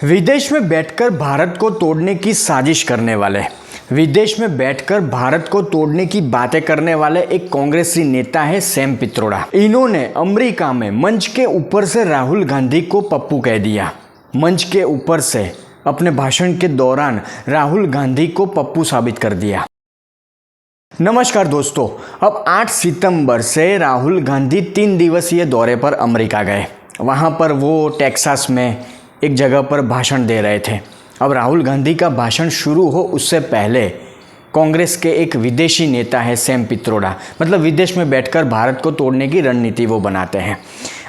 विदेश में बैठकर भारत को तोड़ने की साजिश करने वाले, विदेश में बैठकर भारत को तोड़ने की बातें करने वाले एक कांग्रेसी नेता है सैम पित्रोड़ा। इन्होंने अमेरिका में मंच के ऊपर से राहुल गांधी को पप्पू कह दिया। मंच के ऊपर से अपने भाषण के दौरान राहुल गांधी को पप्पू साबित कर दिया। नमस्कार दोस्तों, अब 8 सितंबर से राहुल गांधी 3 दिवसीय दौरे पर अमेरिका गए। वहाँ पर वो टेक्सास में एक जगह पर भाषण दे रहे थे। अब राहुल गांधी का भाषण शुरू हो उससे पहले कांग्रेस के एक विदेशी नेता है सैम पित्रोड़ा, मतलब विदेश में बैठकर भारत को तोड़ने की रणनीति वो बनाते हैं।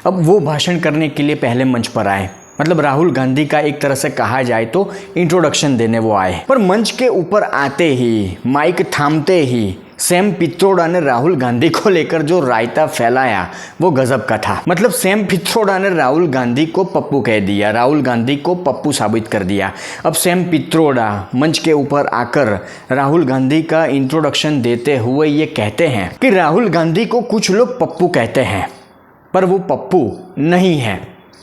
अब वो भाषण करने के लिए पहले मंच पर आए, मतलब राहुल गांधी का एक तरह से कहा जाए तो इंट्रोडक्शन देने वो आए। पर मंच के ऊपर आते ही, माइक थामते ही सैम पित्रोड़ा ने राहुल गांधी को लेकर जो रायता फैलाया वो गजब का था। मतलब सैम पित्रोड़ा ने राहुल गांधी को पप्पू कह दिया, राहुल गांधी को पप्पू साबित कर दिया। अब सैम पित्रोड़ा मंच के ऊपर आकर राहुल गांधी का इंट्रोडक्शन देते हुए ये कहते हैं कि राहुल गांधी को कुछ लोग पप्पू कहते हैं, पर वो पप्पू नहीं है।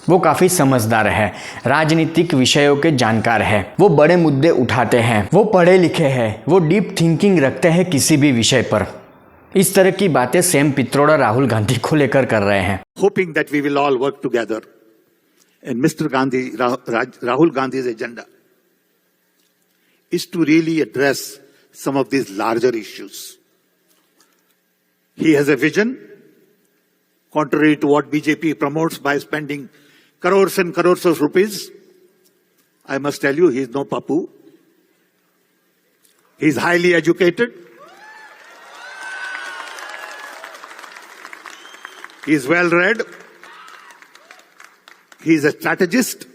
वो काफ़ी समझदार है, राजनीतिक विषयों के जानकार है, वो बड़े मुद्दे उठाते हैं, वो पढ़े लिखे हैं, वो डीप थिंकिंग रखते हैं किसी भी विषय पर। इस तरह की बातें सैम पित्रोड़ा राहुल गांधी को लेकर कर रहे हैं। Hoping that we will all work together and Mr. Gandhi, Rahul Gandhi's agenda is to really address some of these larger issues. He has a vision contrary to what BJP promotes by spending crores and crores of rupees. I must tell you, he is no pappu. He is highly educated. He is well read. He is a strategist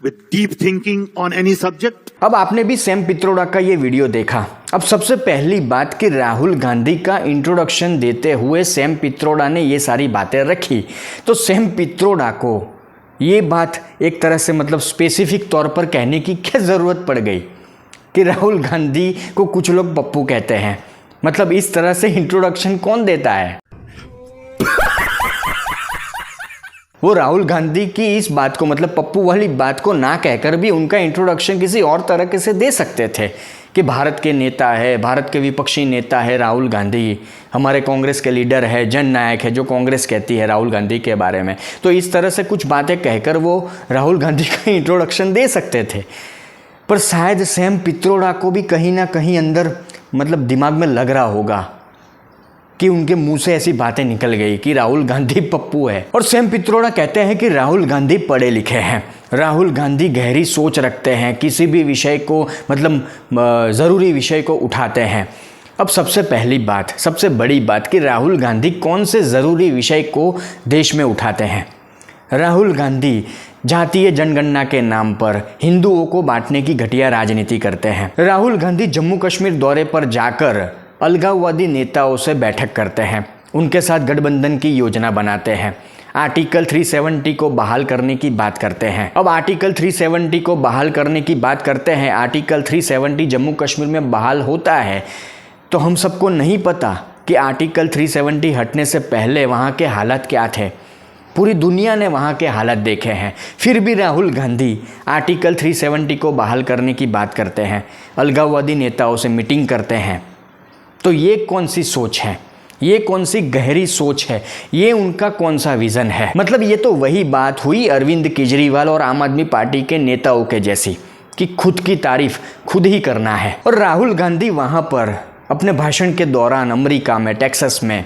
with deep thinking on any subject. अब आपने भी Sam पित्रोड़ा का ये video देखा। अब सबसे पहली बात कि राहुल गांधी का इंट्रोडक्शन देते हुए सैम पित्रोड़ा ने ये सारी बातें रखी, तो सैम पित्रोड़ा को ये बात एक तरह से मतलब स्पेसिफिक तौर पर कहने की क्या ज़रूरत पड़ गई कि राहुल गांधी को कुछ लोग पप्पू कहते हैं। मतलब इस तरह से इंट्रोडक्शन कौन देता है? वो राहुल गांधी की इस बात को, मतलब पप्पू वाली बात को ना कहकर भी उनका इंट्रोडक्शन किसी और तरह से दे सकते थे कि भारत के नेता है, भारत के विपक्षी नेता है राहुल गांधी, हमारे कांग्रेस के लीडर है, जननायक है, जो कांग्रेस कहती है राहुल गांधी के बारे में। तो इस तरह से कुछ बातें कहकर वो राहुल गांधी का इंट्रोडक्शन दे सकते थे। पर शायद सैम पित्रोड़ा को भी कहीं ना कहीं अंदर मतलब दिमाग में लग रहा होगा कि उनके मुंह से ऐसी बातें निकल गई कि राहुल गांधी पप्पू है। और सैम पित्रोड़ा कहते हैं कि राहुल गांधी पढ़े लिखे हैं, राहुल गांधी गहरी सोच रखते हैं, किसी भी विषय को मतलब ज़रूरी विषय को उठाते हैं। अब सबसे पहली बात, सबसे बड़ी बात कि राहुल गांधी कौन से ज़रूरी विषय को देश में उठाते हैं। राहुल गांधी जातीय जनगणना के नाम पर हिंदुओं को बांटने की घटिया राजनीति करते हैं। राहुल गांधी जम्मू कश्मीर दौरे पर जाकर अलगाववादी नेताओं से बैठक करते हैं, उनके साथ गठबंधन की योजना बनाते हैं, आर्टिकल 370 को बहाल करने की बात करते हैं। अब आर्टिकल 370 को बहाल करने की बात करते हैं, आर्टिकल 370 जम्मू कश्मीर में बहाल होता है, तो हम सबको नहीं पता कि आर्टिकल 370 हटने से पहले वहाँ के हालात क्या थे। पूरी दुनिया ने वहाँ के हालात देखे हैं, फिर भी राहुल गांधी आर्टिकल 370 को बहाल करने की बात करते हैं, अलगाववादी नेताओं से मीटिंग करते हैं। तो ये कौन सी सोच है, ये कौन सी गहरी सोच है, ये उनका कौन सा विज़न है? मतलब ये तो वही बात हुई अरविंद केजरीवाल और आम आदमी पार्टी के नेताओं के जैसी कि खुद की तारीफ खुद ही करना है। और राहुल गांधी वहाँ पर अपने भाषण के दौरान अमेरिका में टेक्सास में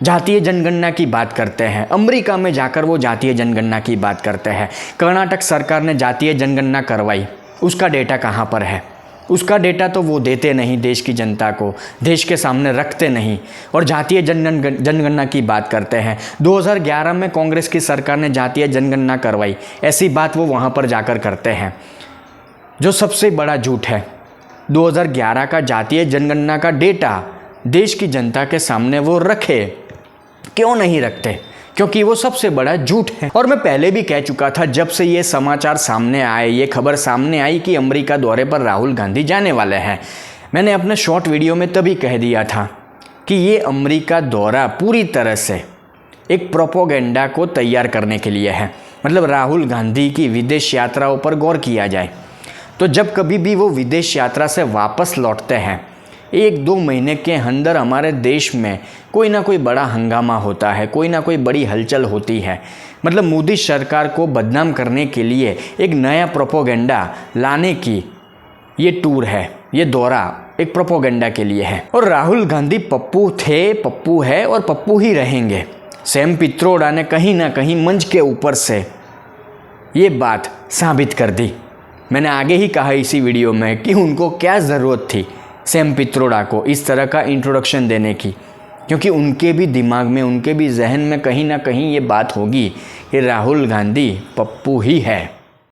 जातीय जनगणना की बात करते हैं। अमेरिका में जाकर वो जातीय जनगणना की बात करते हैं। कर्नाटक सरकार ने जातीय जनगणना करवाई, उसका डेटा कहाँ पर है? उसका डेटा तो वो देते नहीं, देश की जनता को देश के सामने रखते नहीं, और जातीय जनगणना की बात करते हैं। 2011 में कांग्रेस की सरकार ने जातीय जनगणना करवाई, ऐसी बात वो वहाँ पर जाकर करते हैं। जो सबसे बड़ा झूठ है, 2011 का जातीय जनगणना का डेटा देश की जनता के सामने वो रखे, क्यों नहीं रखते? क्योंकि वो सबसे बड़ा झूठ है। और मैं पहले भी कह चुका था, जब से ये समाचार सामने आए, ये खबर सामने आई कि अमेरिका दौरे पर राहुल गांधी जाने वाले हैं, मैंने अपने शॉर्ट वीडियो में तभी कह दिया था कि ये अमेरिका दौरा पूरी तरह से एक प्रोपोगेंडा को तैयार करने के लिए है। मतलब राहुल गांधी की विदेश यात्राओं पर गौर किया जाए तो जब कभी भी वो विदेश यात्रा से वापस लौटते हैं 1-2 महीने के अंदर हमारे देश में कोई ना कोई बड़ा हंगामा होता है, कोई ना कोई बड़ी हलचल होती है। मतलब मोदी सरकार को बदनाम करने के लिए एक नया प्रोपोगेंडा लाने की ये टूर है, ये दौरा एक प्रोपोगेंडा के लिए है। और राहुल गांधी पप्पू थे, पप्पू है और पप्पू ही रहेंगे। सैम पित्रोड़ा ने कहीं ना कहीं मंच के ऊपर से ये बात साबित कर दी। मैंने आगे ही कहा इसी वीडियो में कि उनको क्या ज़रूरत थी सैम पित्रोड़ा को इस तरह का इंट्रोडक्शन देने की, क्योंकि उनके भी दिमाग में, उनके भी जहन में कहीं ना कहीं ये बात होगी कि राहुल गांधी पप्पू ही है।